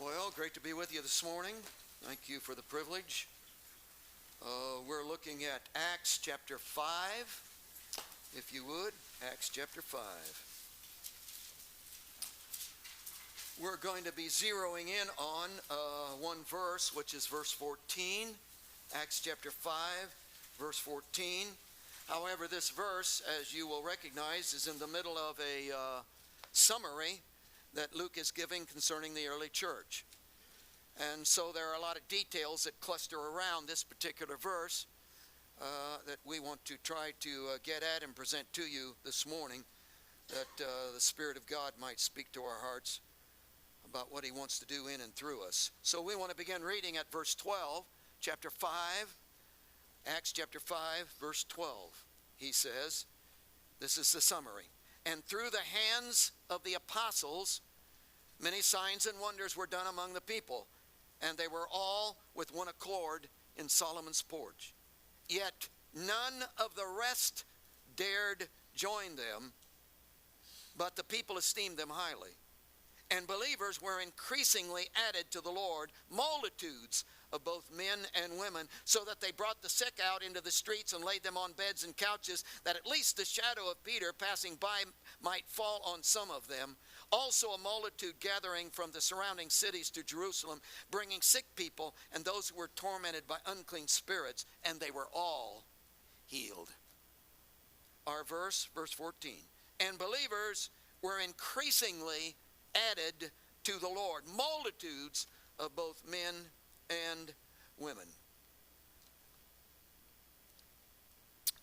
Well, great to be with you this morning. Thank you for the privilege. We're looking at Acts chapter 5, if you would. Acts chapter 5. We're going to be zeroing in on one verse, which is verse 14. Acts chapter 5, verse 14. However, this verse, as you will recognize, is in the middle of a summary that Luke is giving concerning the early church. And so there are a lot of details that cluster around this particular verse that we want to try to get at and present to you this morning, that the Spirit of God might speak to our hearts about what He wants to do in and through us. So we want to begin reading at verse 12, chapter 5, Acts chapter 5, verse 12. He says, this is the summary. And through the hands of the apostles, many signs and wonders were done among the people, and they were all with one accord in Solomon's porch. Yet none of the rest dared join them, but the people esteemed them highly. And believers were increasingly added to the Lord, multitudes of both men and women, so that they brought the sick out into the streets and laid them on beds and couches, that at least the shadow of Peter passing by might fall on some of them. Also a multitude gathering from the surrounding cities to Jerusalem, bringing sick people and those who were tormented by unclean spirits, and they were all healed. Our verse, verse 14. And believers were increasingly added to the Lord, multitudes of both men and women.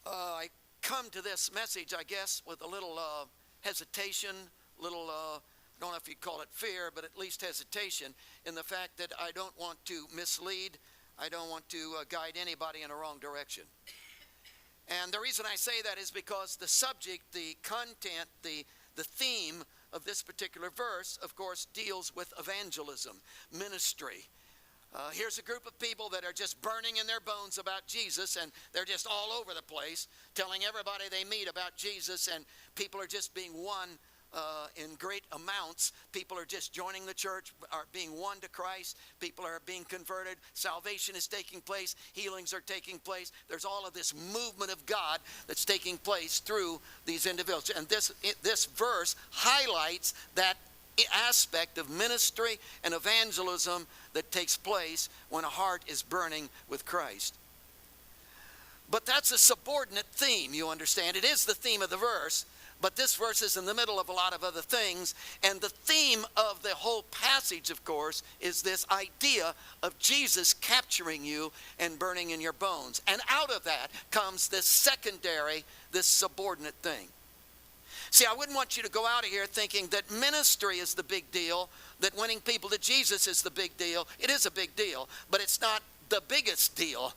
I come to this message, I guess, with a little hesitation, I don't know if you'd call it fear, but at least hesitation in the fact that I don't want to mislead. I don't want to guide anybody in a wrong direction. And the reason I say that is because the subject, the content, the theme of this particular verse, of course, deals with evangelism, ministry. Here's a group of people that are just burning in their bones about Jesus, and they're just all over the place telling everybody they meet about Jesus, and people are just being won in great amounts. People are just joining the church, are being won to Christ. People are being converted. Salvation is taking place. Healings are taking place. There's all of this movement of God that's taking place through these individuals. And this verse highlights that aspect of ministry and evangelism that takes place when a heart is burning with Christ. But that's a subordinate theme, you understand. It is the theme of the verse, but this verse is in the middle of a lot of other things. And the theme of the whole passage, of course, is this idea of Jesus capturing you and burning in your bones. And out of that comes this secondary, this subordinate thing. See, I wouldn't want you to go out of here thinking that ministry is the big deal, that winning people to Jesus is the big deal. It is a big deal, but it's not the biggest deal.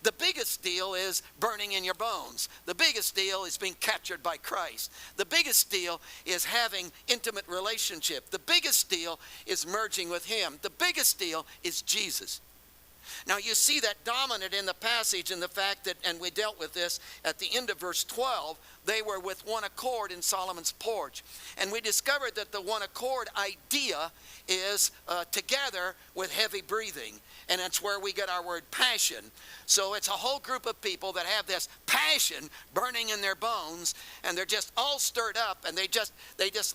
The biggest deal is burning in your bones. The biggest deal is being captured by Christ. The biggest deal is having intimate relationship. The biggest deal is merging with Him. The biggest deal is Jesus. Now you see that dominant in the passage in the fact that, and we dealt with this at the end of verse 12, they were with one accord in Solomon's porch. And we discovered that the one accord idea is together with heavy breathing. And that's where we get our word passion. So it's a whole group of people that have this passion burning in their bones, and they're just all stirred up, and they just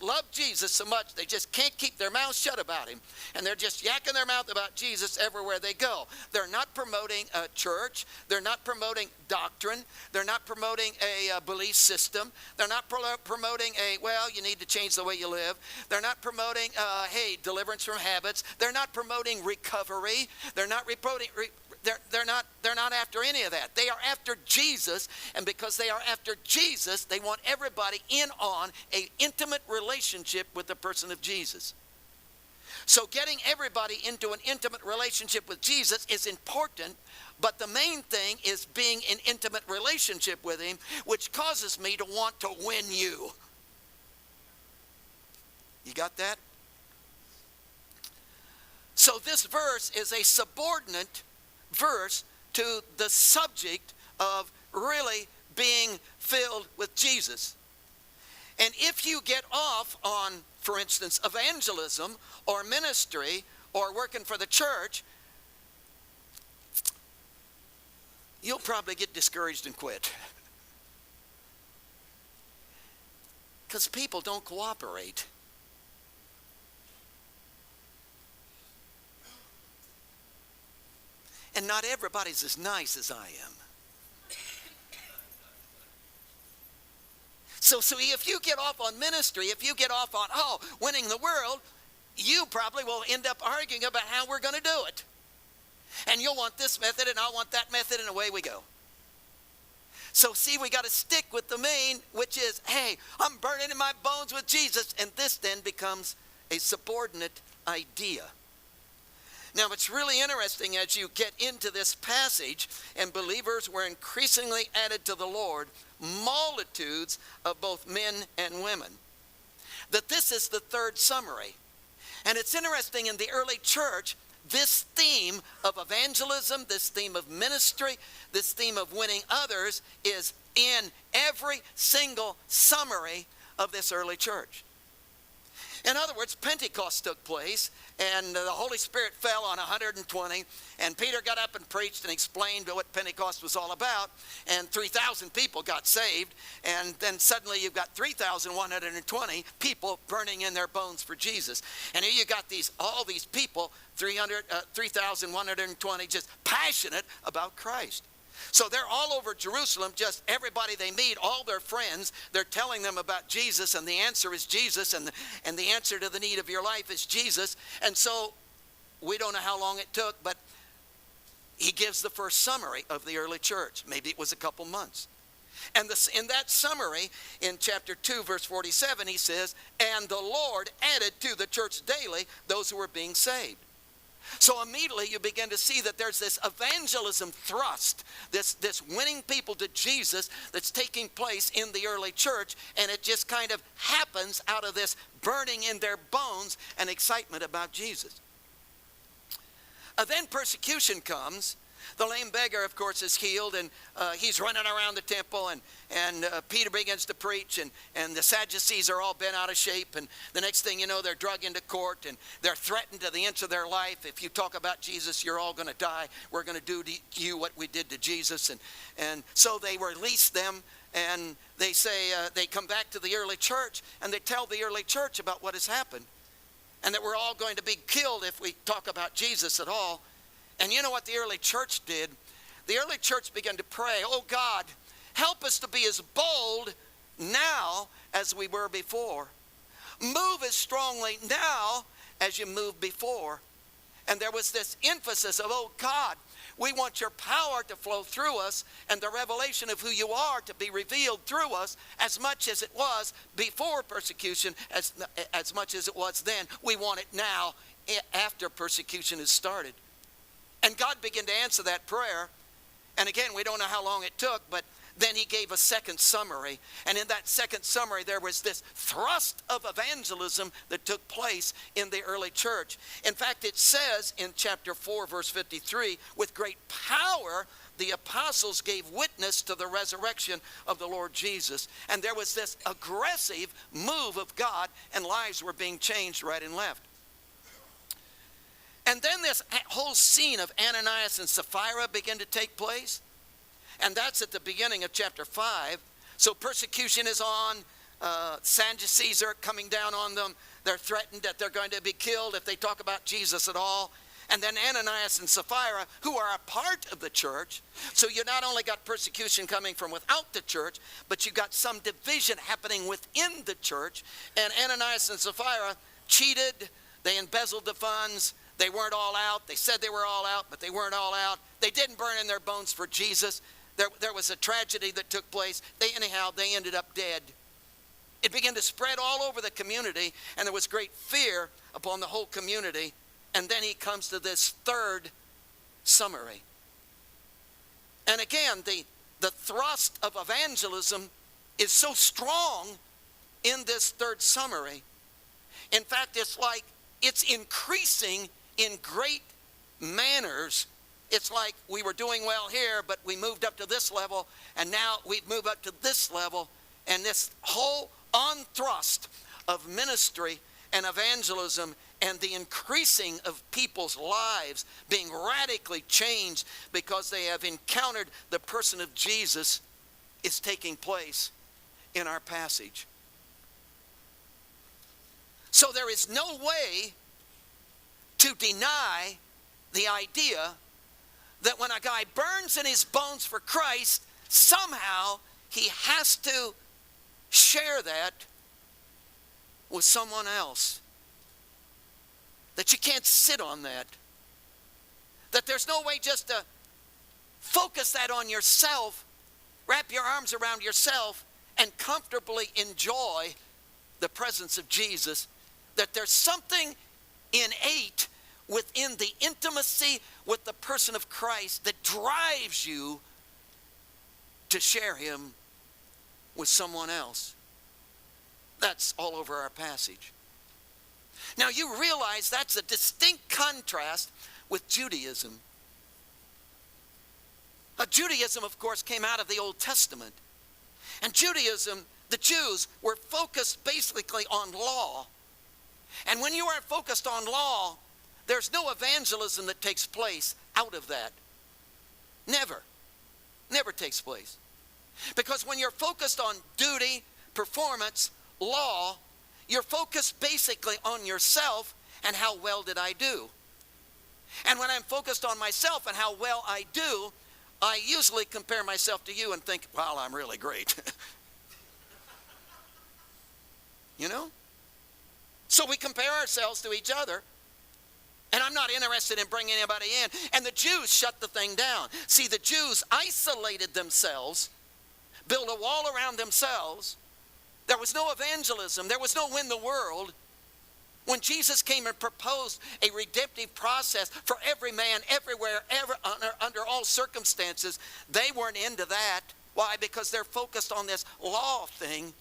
love Jesus so much they just can't keep their mouths shut about Him. And they're just yakking their mouth about Jesus everywhere they go. They're not promoting a church. They're not promoting doctrine. They're not promoting a belief system. They're not promoting you need to change the way you live. They're not promoting, deliverance from habits. They're not promoting recovery. They're not They're not after any of that. They are after Jesus, and because they are after Jesus, they want everybody in on an intimate relationship with the person of Jesus. So getting everybody into an intimate relationship with Jesus is important, but the main thing is being in intimate relationship with Him, which causes me to want to win you. You got that? So this verse is a subordinate verse to the subject of really being filled with Jesus. And if you get off on, for instance, evangelism or ministry or working for the church, you'll probably get discouraged and quit. Because people don't cooperate. And not everybody's as nice as I am. So if you get off on ministry, if you get off on, winning the world, you probably will end up arguing about how we're going to do it. And you'll want this method and I'll want that method, and away we go. So see, we got to stick with the main, which is, hey, I'm burning in my bones with Jesus. And this then becomes a subordinate idea. Now, it's really interesting as you get into this passage, and believers were increasingly added to the Lord, multitudes of both men and women, that this is the third summary. And it's interesting, in the early church, this theme of evangelism, this theme of ministry, this theme of winning others is in every single summary of this early church. In other words, Pentecost took place, and the Holy Spirit fell on 120, and Peter got up and preached and explained what Pentecost was all about, and 3,000 people got saved, and then suddenly you've got 3,120 people burning in their bones for Jesus. And here you got all these people, 3,120, just passionate about Christ. So they're all over Jerusalem, just everybody they meet, all their friends, they're telling them about Jesus, and the answer is Jesus, and the answer to the need of your life is Jesus. And so we don't know how long it took, but he gives the first summary of the early church. Maybe it was a couple months. And in that summary, in chapter 2, verse 47, he says, and the Lord added to the church daily those who were being saved. So immediately you begin to see that there's this evangelism thrust, this winning people to Jesus that's taking place in the early church, and it just kind of happens out of this burning in their bones and excitement about Jesus. Then persecution comes. The lame beggar, of course, is healed, and he's running around the temple, and Peter begins to preach, and the Sadducees are all bent out of shape, and the next thing you know, they're drug into court, and they're threatened to the inch of their life. If you talk about Jesus, you're all going to die. We're going to do to you what we did to Jesus. And so they release them, and they say, they come back to the early church, and they tell the early church about what has happened, and that we're all going to be killed if we talk about Jesus at all. And you know what the early church did? The early church began to pray, oh God, help us to be as bold now as we were before. Move as strongly now as you moved before. And there was this emphasis of, oh God, we want your power to flow through us, and the revelation of who you are to be revealed through us, as much as it was before persecution, as much as it was then. We want it now after persecution has started. And God began to answer that prayer. And again, we don't know how long it took, but then he gave a second summary. And in that second summary, there was this thrust of evangelism that took place in the early church. In fact, it says in chapter 4, verse 53, with great power, the apostles gave witness to the resurrection of the Lord Jesus. And there was this aggressive move of God, and lives were being changed right and left. And then this whole scene of Ananias and Sapphira began to take place. And that's at the beginning of chapter 5. So persecution is on. Sadducees are coming down on them. They're threatened that they're going to be killed if they talk about Jesus at all. And then Ananias and Sapphira, who are a part of the church. So you not only got persecution coming from without the church, but you got some division happening within the church. And Ananias and Sapphira cheated. They embezzled the funds. They weren't all out. They said they were all out, but they weren't all out. They didn't burn in their bones for Jesus. There was a tragedy that took place. They ended up dead. It began to spread all over the community, and there was great fear upon the whole community. And then he comes to this third summary. And again, the thrust of evangelism is so strong in this third summary. In fact, it's increasing in great manners. It's like we were doing well here, but we moved up to this level, and now we've moved up to this level, and this whole on thrust of ministry and evangelism and the increasing of people's lives being radically changed because they have encountered the person of Jesus is taking place in our passage. So there is no way to deny the idea that when a guy burns in his bones for Christ, somehow he has to share that with someone else. That you can't sit on that. That there's no way just to focus that on yourself, wrap your arms around yourself, and comfortably enjoy the presence of Jesus. That there's something innate within the intimacy with the person of Christ that drives you to share him with someone else. That's all over our passage. Now you realize that's a distinct contrast with Judaism. Judaism, of course, came out of the Old Testament. And Judaism, the Jews, were focused basically on law. And when you are focused on law, there's no evangelism that takes place out of that. Never. Never takes place. Because when you're focused on duty, performance, law, you're focused basically on yourself and how well did I do. And when I'm focused on myself and how well I do, I usually compare myself to you and think, wow, I'm really great. You know? So we compare ourselves to each other. And I'm not interested in bringing anybody in. And the Jews shut the thing down. See, the Jews isolated themselves, built a wall around themselves. There was no evangelism. There was no win the world. When Jesus came and proposed a redemptive process for every man, everywhere, under all circumstances, they weren't into that. Why? Because they're focused on this law thing.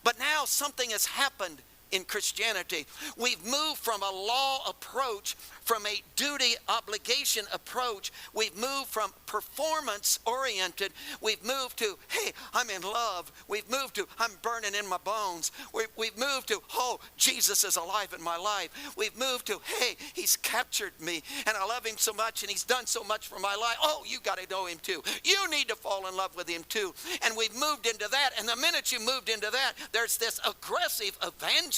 But now something has happened in Christianity. We've moved from a law approach, from a duty obligation approach. We've moved from performance oriented. We've moved to, hey, I'm in love. We've moved to, I'm burning in my bones. We've moved to, oh, Jesus is alive in my life. We've moved to, hey, he's captured me and I love him so much and he's done so much for my life. Oh, you got to know him too. You need to fall in love with him too. And we've moved into that. And the minute you moved into that, there's this aggressive evangelism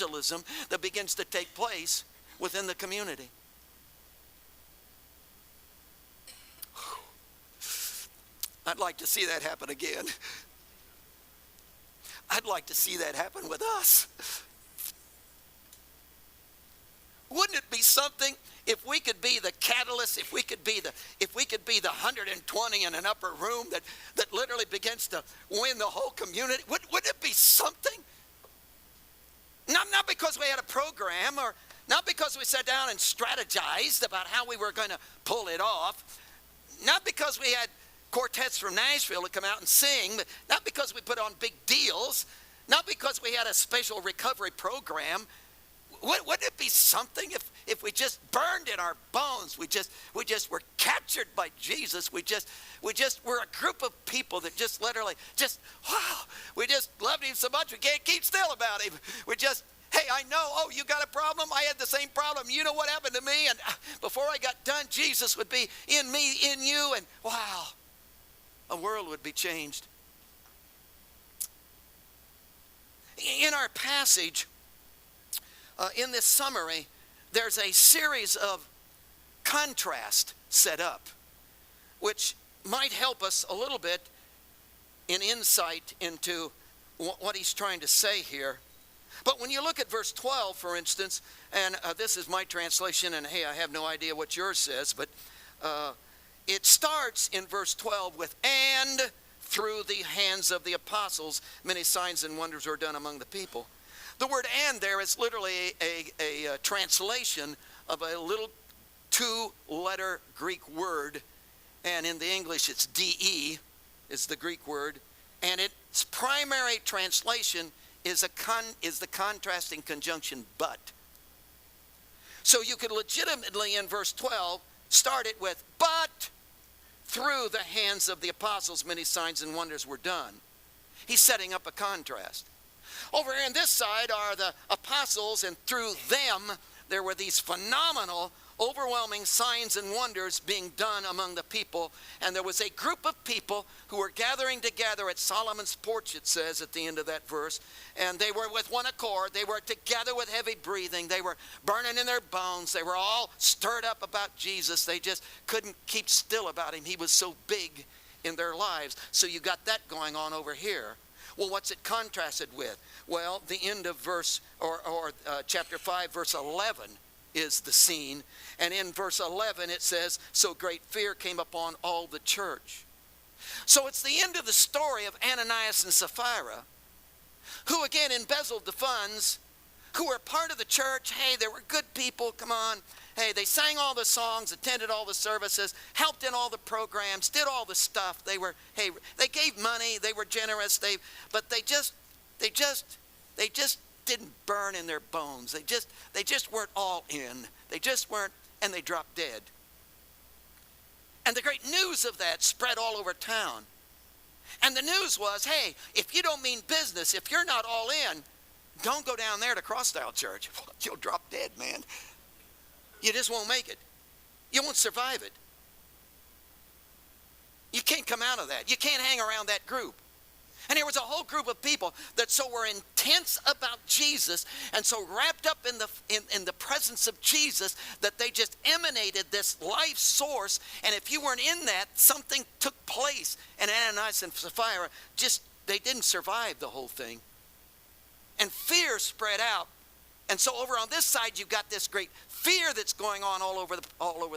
that begins to take place within the community. I'd like to see that happen again. I'd like to see that happen with us. Wouldn't it be something if we could be the catalyst, if we could be the 120 in an upper room that literally begins to win the whole community? Wouldn't it be something? Not because we had a program, or not because we sat down and strategized about how we were going to pull it off. Not because we had quartets from Nashville to come out and sing, but not because we put on big deals, not because we had a special recovery program. Wouldn't it be something if we just burned in our bones? We just were captured by Jesus. We were a group of people that just literally wow, we just loved him so much we can't keep still about him. We just, hey, I know, oh, you got a problem? I had the same problem. You know what happened to me? And before I got done, Jesus would be in me, in you, and wow, a world would be changed. In our passage, in this summary, there's a series of contrast set up, which might help us a little bit in insight into what he's trying to say here. But when you look at verse 12, for instance, and this is my translation, and hey, I have no idea what yours says, but it starts in verse 12 with, and through the hands of the apostles, many signs and wonders were done among the people. The word and there is literally a translation of a little two-letter Greek word, and in the English it's de is the Greek word, and its primary translation is the contrasting conjunction but. So you could legitimately in verse 12 start it with, but through the hands of the apostles many signs and wonders were done. He's setting up a contrast. Over here on this side are the apostles, and through them there were these phenomenal, overwhelming signs and wonders being done among the people. And there was a group of people who were gathering together at Solomon's porch, it says at the end of that verse. And they were with one accord. They were together with heavy breathing. They were burning in their bones. They were all stirred up about Jesus. They just couldn't keep still about him. He was so big in their lives. So you got that going on over here. Well, what's it contrasted with? Well, the end of chapter 5, verse 11 is the scene. And in verse 11 it says, so great fear came upon all the church. So it's the end of the story of Ananias and Sapphira, who again embezzled the funds, who were part of the church. Hey, they were good people, come on. Hey, they sang all the songs, attended all the services, helped in all the programs, did all the stuff. They gave money, they were generous, but they just didn't burn in their bones. They just weren't all in. They just weren't, and they dropped dead. And the great news of that spread all over town. And the news was, hey, if you don't mean business, if you're not all in, don't go down there to Cross-Style Church. You'll drop dead, man. You just won't make it. You won't survive it. You can't come out of that. You can't hang around that group. And there was a whole group of people that so were intense about Jesus and so wrapped up in the presence of Jesus that they just emanated this life source. And if you weren't in that, something took place. And Ananias and Sapphira they didn't survive the whole thing. And fear spread out. And so over on this side, you've got this great fear that's going on all over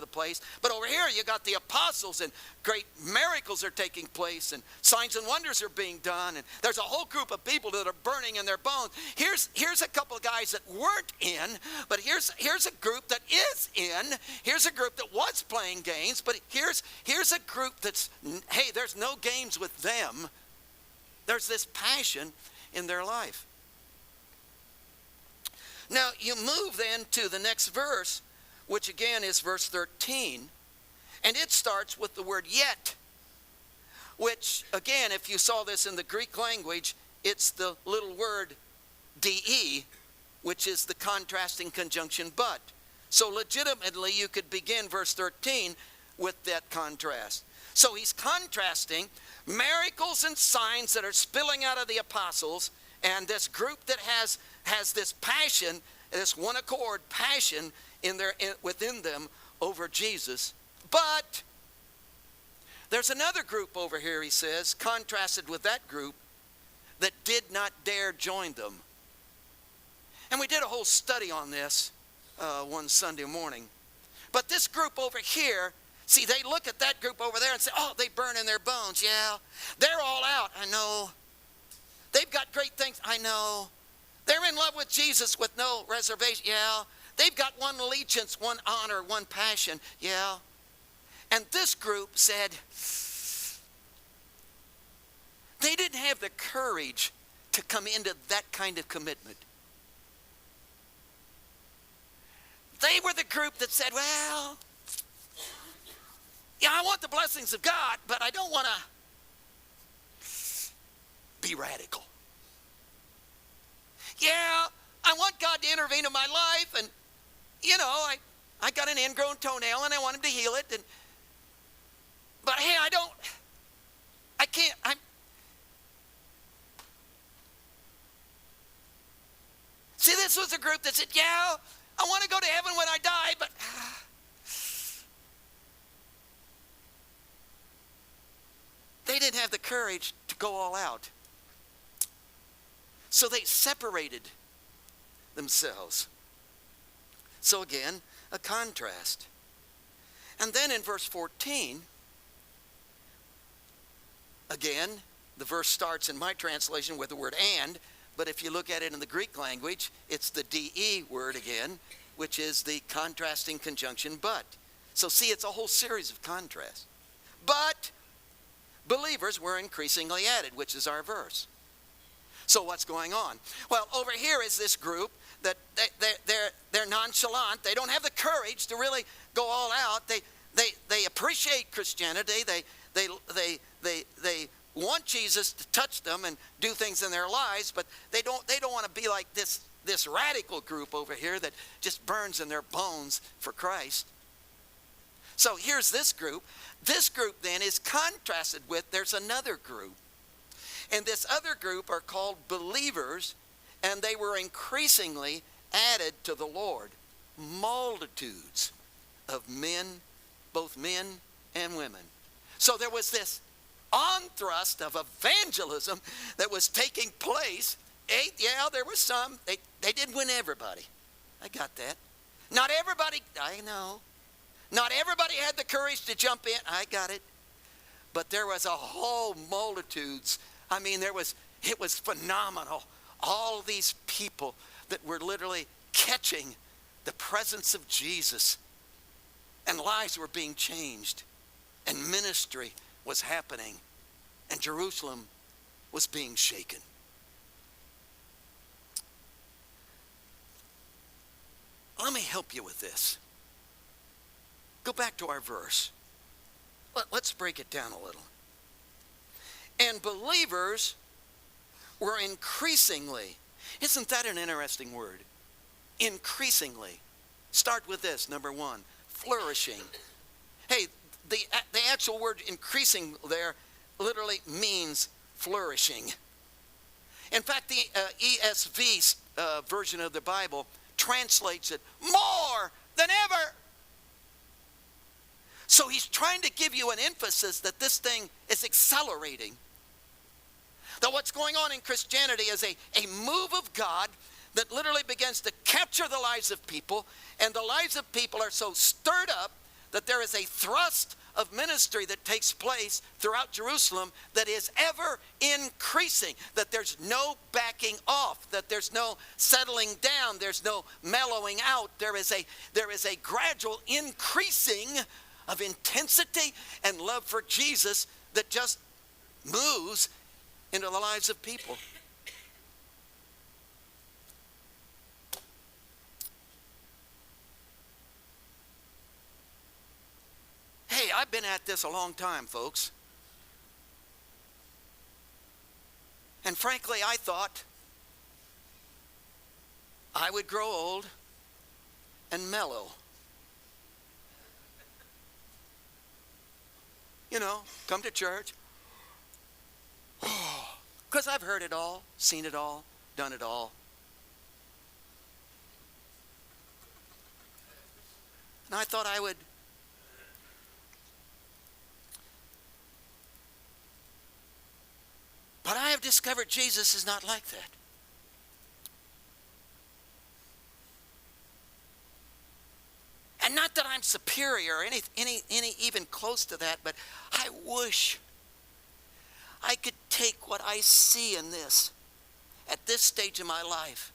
the place. But over here, you got the apostles, and great miracles are taking place, and signs and wonders are being done. And there's a whole group of people that are burning in their bones. Here's a couple of guys that weren't in, but here's a group that is in. Here's a group that was playing games, but here's a group that's, hey, there's no games with them. There's this passion in their life. Now, you move then to the next verse, which again is verse 13. And it starts with the word yet, which, again, if you saw this in the Greek language, it's the little word de, which is the contrasting conjunction but. So legitimately, you could begin verse 13 with that contrast. So he's contrasting miracles and signs that are spilling out of the apostles and this group that has this passion, this one accord passion within them over Jesus. But there's another group over here, he says, contrasted with that group, that did not dare join them. And we did a whole study on this one Sunday morning. But this group over here, see, they look at that group over there and say, oh, they burn in their bones. Yeah, they're all out. I know. They've got great things. I know. They're in love with Jesus with no reservation. Yeah. They've got one allegiance, one honor, one passion. Yeah. And this group said they didn't have the courage to come into that kind of commitment. They were the group that said, well, yeah, I want the blessings of God, but I don't want to be radical. Yeah, I want God to intervene in my life, and, you know, I got an ingrown toenail, and I want him to heal it, but hey, See, this was a group that said, yeah, I want to go to heaven when I die, but they didn't have the courage to go all out. So they separated themselves. So again, a contrast. And then in verse 14, again, the verse starts in my translation with the word and, but if you look at it in the Greek language, it's the de word again, which is the contrasting conjunction but. So see, it's a whole series of contrasts. But believers were increasingly added, which is our verse. So what's going on? Well, over here is this group that they're nonchalant. They don't have the courage to really go all out. They appreciate Christianity. They want Jesus to touch them and do things in their lives, but they don't want to be like this radical group over here that just burns in their bones for Christ. So here's this group. This group then is contrasted with, there's another group. And this other group are called believers, and they were increasingly added to the Lord. Multitudes of men, both men and women. So there was this on-thrust of evangelism that was taking place. There were some. They didn't win everybody. I got that. Not everybody, I know. Not everybody had the courage to jump in. I got it. But there was a whole multitudes. I mean, it was phenomenal. All these people that were literally catching the presence of Jesus, and lives were being changed, and ministry was happening, and Jerusalem was being shaken. Let me help you with this. Go back to our verse. Let's break it down a little. And believers were increasingly, isn't that an interesting word? Increasingly. Start with this, number one, flourishing. Hey, the actual word increasing there literally means flourishing. In fact, the ESV version of the Bible translates it more than ever. So he's trying to give you an emphasis that this thing is accelerating. That what's going on in Christianity is a move of God that literally begins to capture the lives of people, and the lives of people are so stirred up that there is a thrust of ministry that takes place throughout Jerusalem that is ever increasing, that there's no backing off, that there's no settling down, there's no mellowing out. There is a gradual increasing of intensity and love for Jesus that just moves into the lives of people. Hey, I've been at this a long time, folks. And frankly, I thought I would grow old and mellow. You know, come to church. Because I've heard it all, seen it all, done it all. And I thought I would But I have discovered Jesus is not like that. And not that I'm superior or any even close to that, but I wish I could take what I see in this at this stage of my life.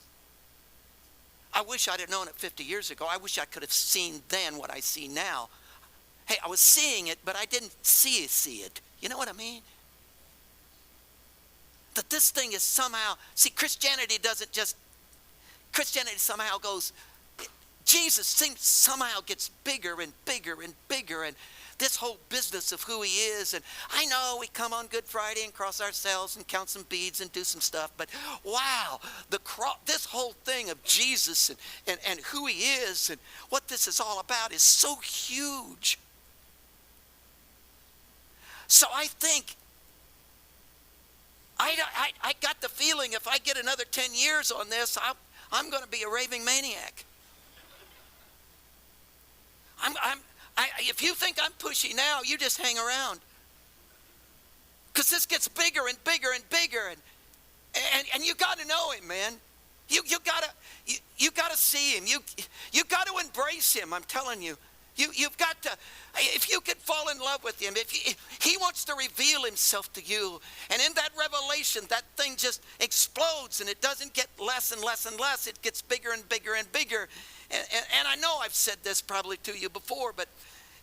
I wish I'd have known it 50 years ago. I wish I could have seen then what I see now. Hey, I was seeing it, but I didn't see it. You know what I mean? That this thing is somehow, see, Christianity somehow goes, Jesus somehow gets bigger and bigger and bigger, and this whole business of who he is, and I know we come on Good Friday and cross ourselves and count some beads and do some stuff, but wow, this whole thing of Jesus and who he is and what this is all about is so huge. So I think, I got the feeling if I get another 10 years on this, I'm going to be a raving maniac. If you think I'm pushy now, you just hang around. Because this gets bigger and bigger and bigger. And you got to know him, man. You got to see him. You got to embrace him, I'm telling you. You've got to, if you could fall in love with him, if he wants to reveal himself to you, and in that revelation, that thing just explodes, and it doesn't get less and less and less. It gets bigger and bigger and bigger. And I know I've said this probably to you before, but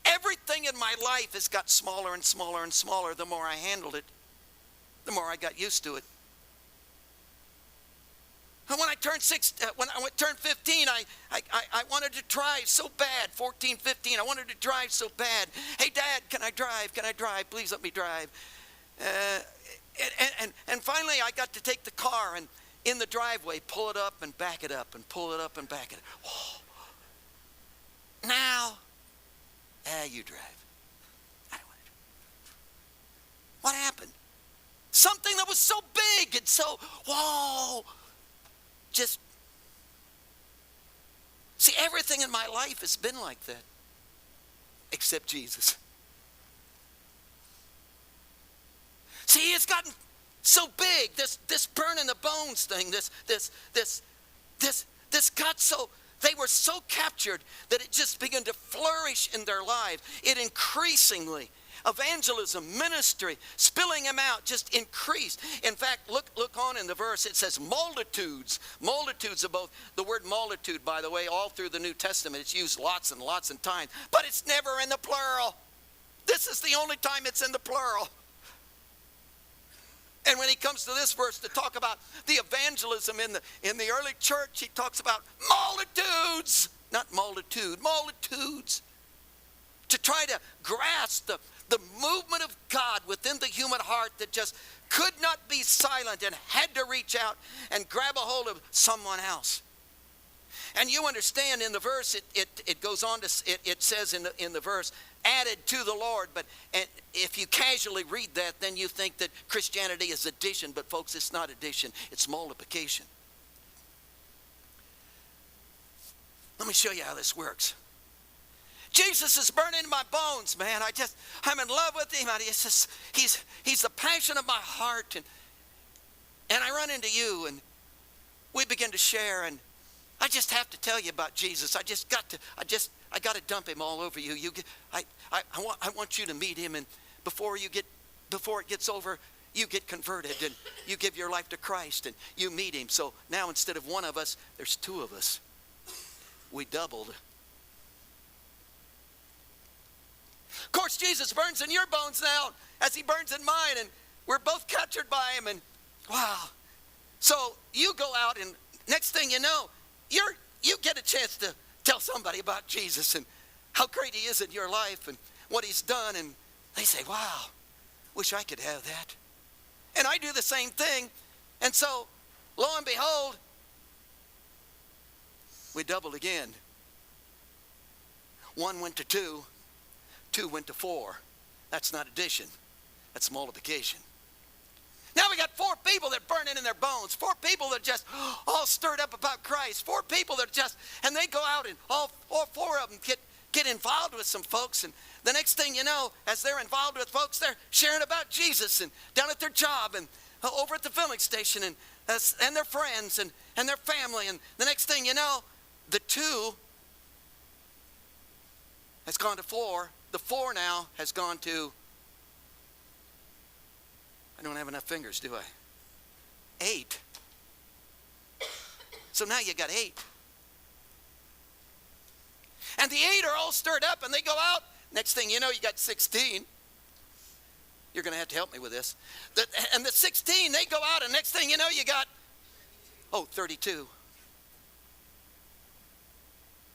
everything in my life has got smaller and smaller and smaller the more I handled it, the more I got used to it. And when I turned 15, I wanted to drive so bad. 14, 15, I wanted to drive so bad. Hey, Dad, can I drive? Can I drive? Please let me drive. And finally I got to take the car and in the driveway, pull it up and back it up and pull it up and back it up. Oh. Now, you drive. I don't want to. What happened? Something that was so big and so, whoa, just, see, everything in my life has been like that, except Jesus. See, it's gotten so big, this burn in the bones thing, this got so, they were so captured that it just began to flourish in their lives. It increasingly, evangelism, ministry, spilling them out just increased. In fact, look on in the verse, it says multitudes of both. The word multitude, by the way, all through the New Testament, it's used lots and lots of times, but it's never in the plural. This is the only time it's in the plural. And when he comes to this verse to talk about the evangelism in the early church, he talks about multitudes, not multitude, multitudes. To try to grasp the movement of God within the human heart that just could not be silent and had to reach out and grab a hold of someone else. And you understand in the verse, it goes on to, it says in the verse, added to the Lord. But if you casually read that, then you think that Christianity is addition. But folks, it's not addition, it's multiplication. Let me show you how this works. Jesus is burning in my bones, man. I'm in love with him. He's the passion of my heart. And I run into you and we begin to share, and I just have to tell you about Jesus. I got to dump him all over you. I want you to meet him, and before it gets over, you get converted and you give your life to Christ and you meet him. So now instead of one of us, there's two of us. We doubled. Of course, Jesus burns in your bones now as he burns in mine, and we're both captured by him, and wow. So you go out, and next thing you know, you get a chance to tell somebody about Jesus and how great he is in your life and what he's done, and they say, wow, wish I could have that. And I do the same thing, and so lo and behold, we doubled again. 1 went to 2, 2 went to 4. That's not addition, that's multiplication. Now we got 4 people that burn it in their bones. 4 people that just all stirred up about Christ. 4 people that just, and they go out and all 4 of them get involved with some folks. And the next thing you know, as they're involved with folks, they're sharing about Jesus and down at their job and over at the filling station and their friends and their family. And the next thing you know, the 2 has gone to 4. The 4 now has gone to, I don't have enough fingers, do I? 8. So now you got 8. And the 8 are all stirred up and they go out. Next thing you know, you got 16. You're going to have to help me with this. And the 16, they go out, and next thing you know, you got, 32.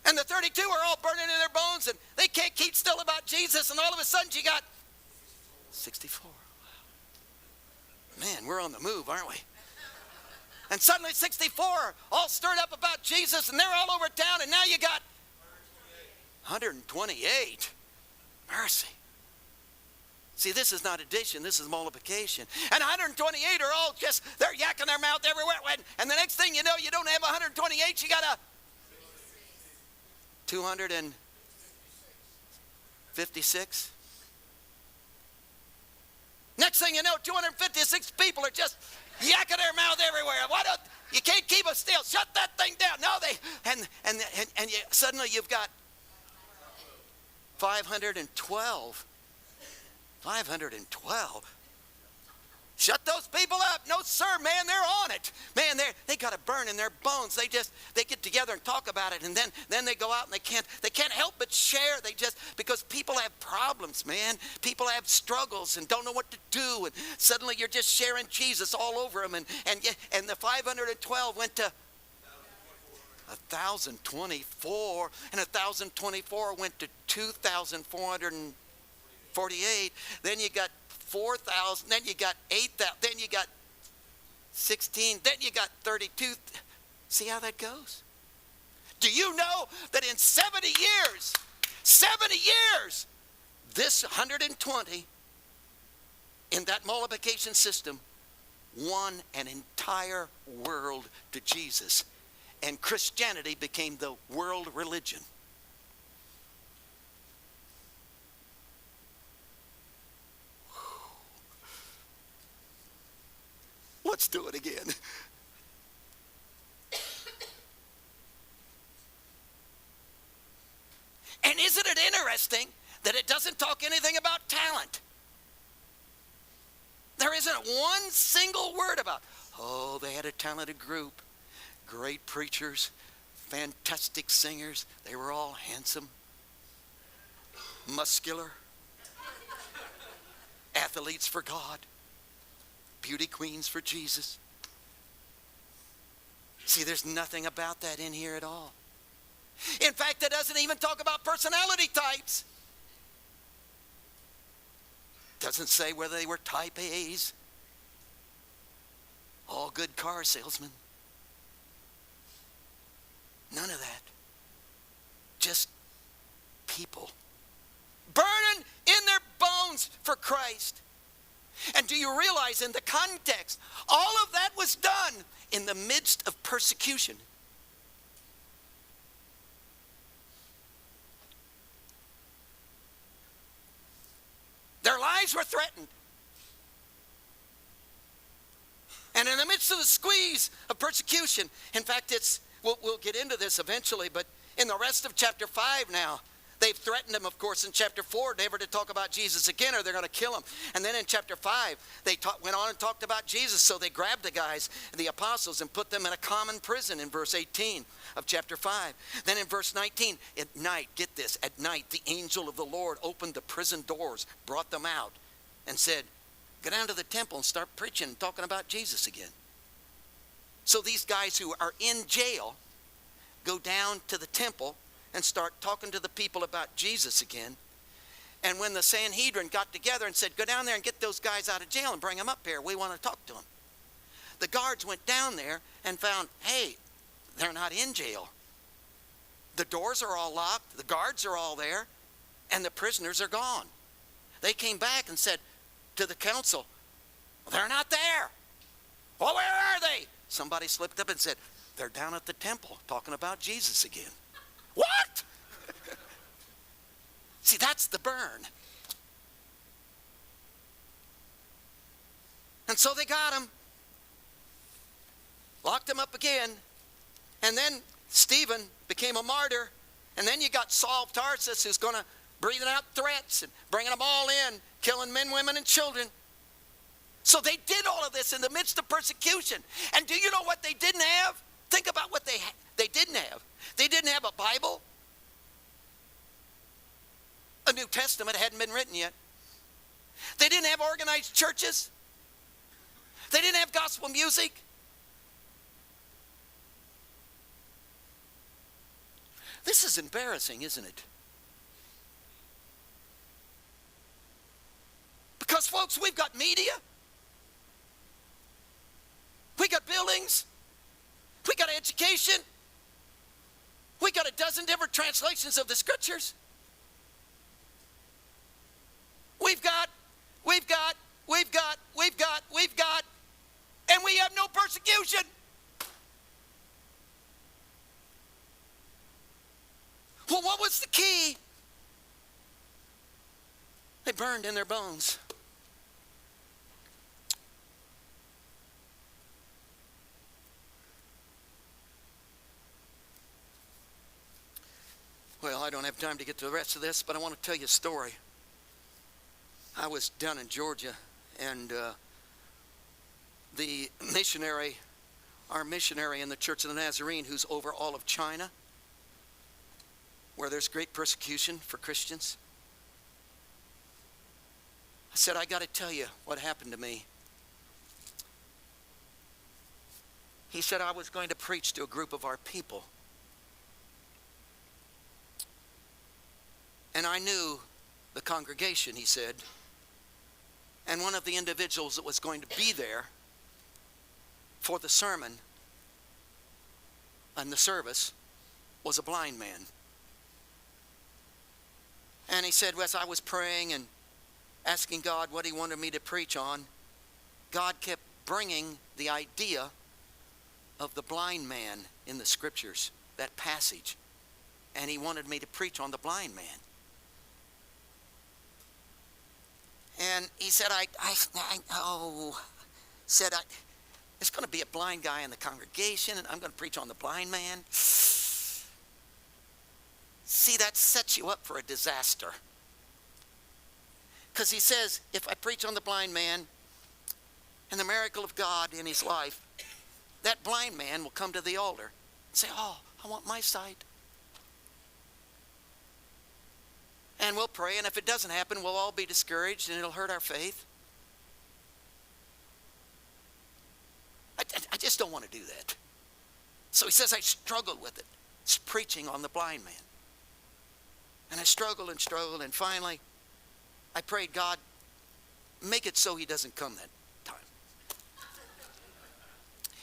And the 32 are all burning in their bones, and they can't keep still about Jesus, and all of a sudden you got 64. Man, we're on the move, aren't we? And suddenly 64 all stirred up about Jesus, and they're all over town, and now you got 128. Mercy. See, this is not addition, this is multiplication. And 128 are all just, they're yakking their mouth everywhere. And the next thing you know, you don't have 128, you got a 256. Next thing you know, 256 people are just yakking their mouth everywhere. You can't keep them still. Shut that thing down. No, suddenly you've got 512. 512. Shut those people up. No, sir, man, they're on it. Man, they got to burn in their bones. They get together and talk about it, and then they go out and they can't help but share. Because people have problems, man. People have struggles and don't know what to do, and suddenly you're just sharing Jesus all over them, and the 512 went to 1,024, and 1,024 went to 2,448. Then you got 4,000, then you got 8,000, then you got 16, then you got 32. See how that goes? Do you know that in 70 years, this 120 in that multiplication system won an entire world to Jesus, and Christianity became the world religion. Let's do it again. And isn't it interesting that it doesn't talk anything about talent? There isn't one single word about, oh, they had a talented group, great preachers, fantastic singers. They were all handsome, muscular, athletes for God, beauty queens for Jesus. See, there's nothing about that in here at all. In fact, it doesn't even talk about personality types. Doesn't say whether they were type A's, all good car salesmen. None of that. Just people burning in their bones for Christ. And do you realize in the context, all of that was done in the midst of persecution? Their lives were threatened. And in the midst of the squeeze of persecution, in fact, we'll get into this eventually, but in the rest of chapter 5 now, they've threatened him, of course, in chapter 4, never to talk about Jesus again or they're going to kill him. And then in chapter 5, they went on and talked about Jesus. So they grabbed the guys, the apostles, and put them in a common prison in verse 18 of chapter 5. Then in verse 19, at night, get this, at night, the angel of the Lord opened the prison doors, brought them out, and said, go down to the temple and start preaching and talking about Jesus again. So these guys who are in jail go down to the temple and start talking to the people about Jesus again. And when the Sanhedrin got together and said, go down there and get those guys out of jail and bring them up here, we want to talk to them. The guards went down there and found, hey, they're not in jail. The doors are all locked, the guards are all there, and the prisoners are gone. They came back and said to the council, they're not there. Well, where are they? Somebody slipped up and said, they're down at the temple talking about Jesus again. What? See, that's the burn. And so they got him, locked him up again, and then Stephen became a martyr, and then you got Saul of Tarsus who's going to breathing out threats and bringing them all in, killing men, women, and children. So they did all of this in the midst of persecution. And do you know what they didn't have? Think about what they didn't have. They didn't have a Bible. A New Testament hadn't been written yet. They didn't have organized churches. They didn't have gospel music. This is embarrassing, isn't it? Because, folks, we've got media. We got buildings. We got education. We got a dozen different translations of the scriptures. We've got, and we have no persecution. Well, what was the key? They burned in their bones. Well, I don't have time to get to the rest of this, but I want to tell you a story. I was down in Georgia, and the missionary, our missionary in the Church of the Nazarene, who's over all of China, where there's great persecution for Christians. I said, I got to tell you what happened to me. He said, I was going to preach to a group of our people. And I knew the congregation, he said. And one of the individuals that was going to be there for the sermon and the service was a blind man. And he said, as I was praying and asking God what he wanted me to preach on, God kept bringing the idea of the blind man in the scriptures, that passage. And he wanted me to preach on the blind man. And he said, there's going to be a blind guy in the congregation, and I'm going to preach on the blind man. See, that sets you up for a disaster. Because he says, if I preach on the blind man and the miracle of God in his life, that blind man will come to the altar and say, oh, I want my sight. And we'll pray, and if it doesn't happen, we'll all be discouraged, and it'll hurt our faith. I just don't want to do that. So he says I struggled with it. It's preaching on the blind man. And I struggled, and finally I prayed, God, make it so he doesn't come that time.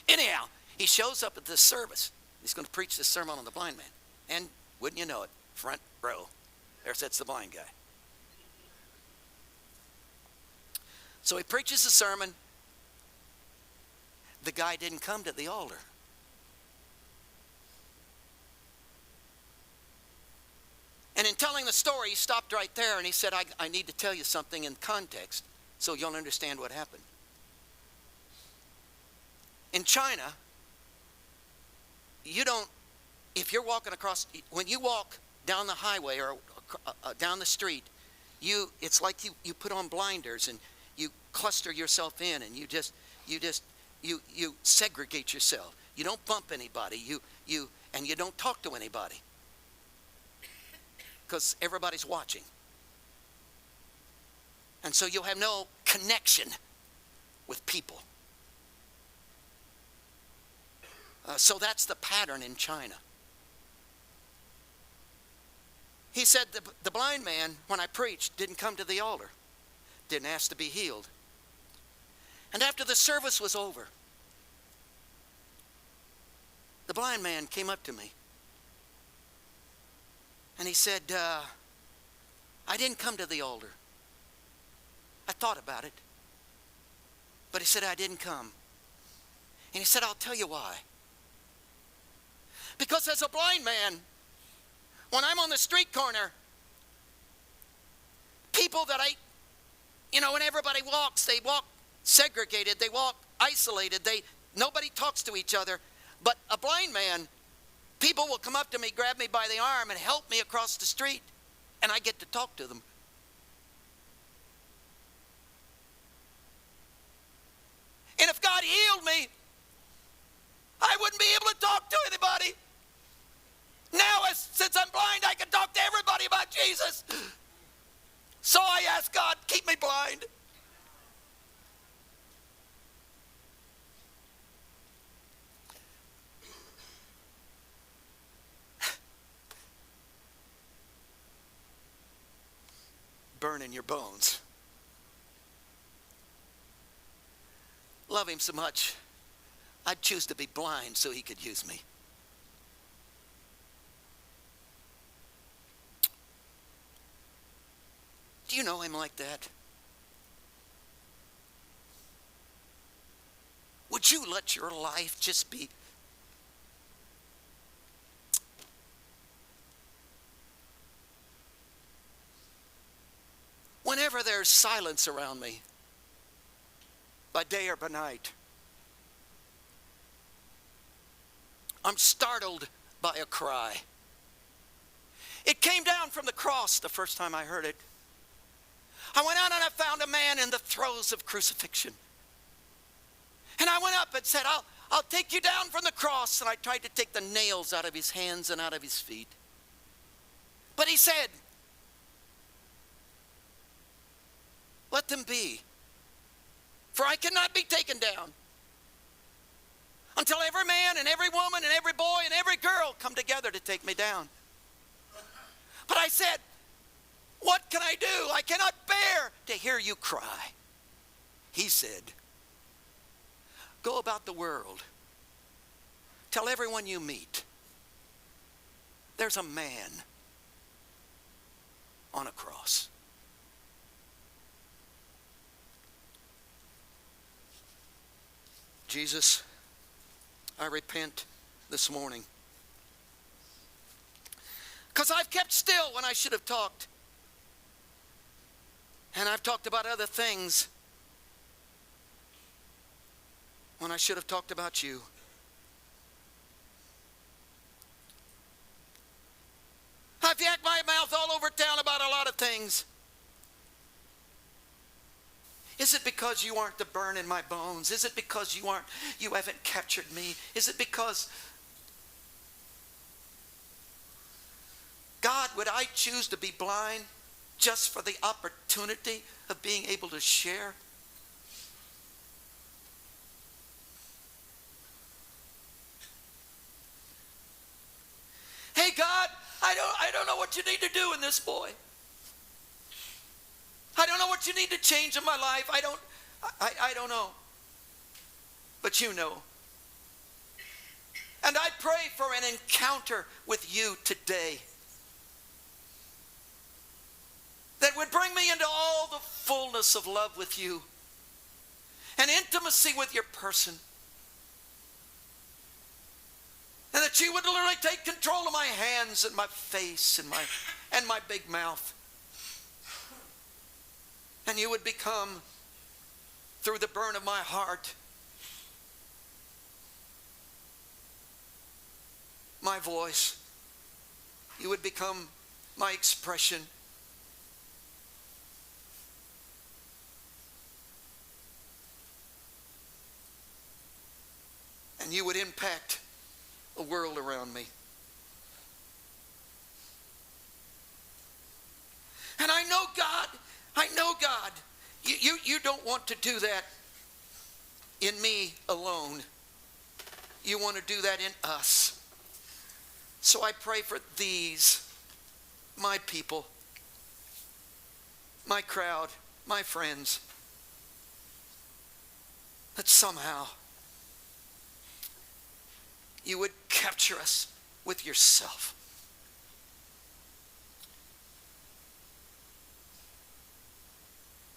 Anyhow, he shows up at this service. He's going to preach this sermon on the blind man. And wouldn't you know it, front row, there sits the blind guy. So he preaches the sermon. The guy didn't come to the altar. And in telling the story, he stopped right there and he said, I need to tell you something in context so you'll understand what happened. In China, if you're walking across, when you walk down the highway or down the street, it's like you put on blinders and you cluster yourself in, and you segregate yourself. You don't bump anybody. And you don't talk to anybody, because everybody's watching. And so you'll have no connection with people. So that's the pattern in China. He said the blind man, when I preached, didn't come to the altar, didn't ask to be healed. And after the service was over, the blind man came up to me. And he said, I didn't come to the altar. I thought about it. But he said, I didn't come. And he said, I'll tell you why. Because as a blind man, when I'm on the street corner, people that when everybody walks, they walk segregated, they walk isolated, nobody talks to each other. But a blind man, people will come up to me, grab me by the arm, and help me across the street, and I get to talk to them. And if God healed me, I wouldn't be able to talk to anybody. Now, since I'm blind, I can talk to everybody about Jesus. So I ask God, keep me blind. Burn in your bones. Love him so much, I'd choose to be blind so he could use me. Do you know him like that? Would you let your life just be whenever there's silence around me, by day or by night, I'm startled by a cry. It came down from the cross the first time I heard it. I went out and I found a man in the throes of crucifixion. And I went up and said, I'll take you down from the cross. And I tried to take the nails out of his hands and out of his feet. But he said, let them be, for I cannot be taken down until every man and every woman and every boy and every girl come together to take me down. But I said, what can I do? I cannot bear to hear you cry. He said, go about the world. Tell everyone you meet, there's a man on a cross. Jesus, I repent this morning, because I've kept still when I should have talked. And I've talked about other things when I should have talked about you. I've yacked my mouth all over town about a lot of things. Is it because you aren't the burn in my bones? Is it because you haven't captured me? Is it because, God, would I choose to be blind just for the opportunity of being able to share? Hey God, I don't know what you need to do in this boy. I don't know what you need to change in my life. I don't know. But you know. And I pray for an encounter with you today that would bring me into all the fullness of love with you and intimacy with your person. And that you would literally take control of my hands and my face and my big mouth. And you would become, through the burn of my heart, my voice. You would become my expression. And you would impact the world around me. And I know, God, you don't want to do that in me alone. You want to do that in us. So I pray for these, my people, my crowd, my friends, that somehow you would capture us with yourself.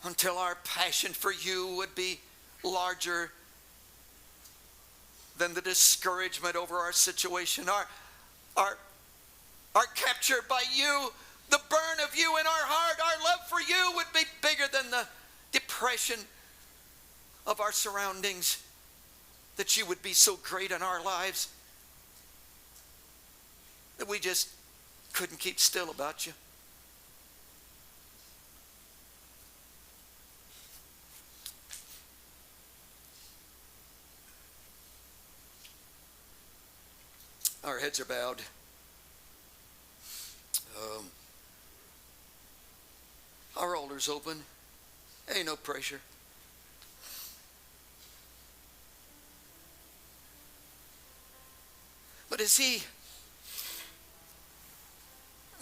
Until our passion for you would be larger than the discouragement over our situation. Our capture by you, the burn of you in our heart, our love for you would be bigger than the depression of our surroundings. That you would be so great in our lives that we just couldn't keep still about you. Our heads are bowed. Our altar's open. Ain't no pressure. But is he?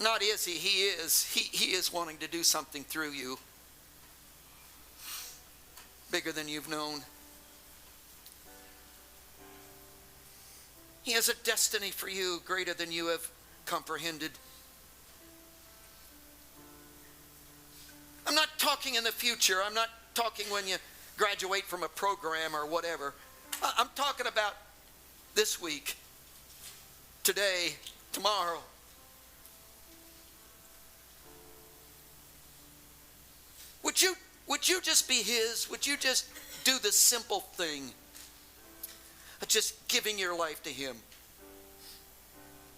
Not is he. He is. He is wanting to do something through you. Bigger than you've known. He has a destiny for you greater than you have comprehended. I'm not talking in the future. I'm not talking when you graduate from a program or whatever. I'm talking about this week, today, tomorrow. Would you just be his? Would you just do the simple thing of just giving your life to him?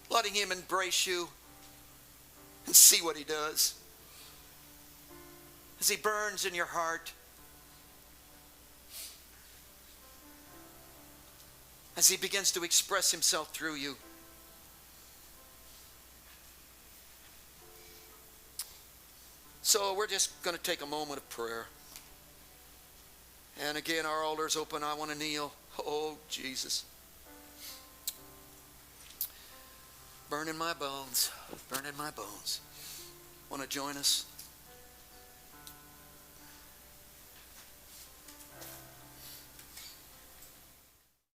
Letting him embrace you and see what he does. As he burns in your heart. As he begins to express himself through you. So we're just going to take a moment of prayer. And again, our altar's open. I want to kneel. Oh, Jesus. Burn in my bones. Burn in my bones. Want to join us?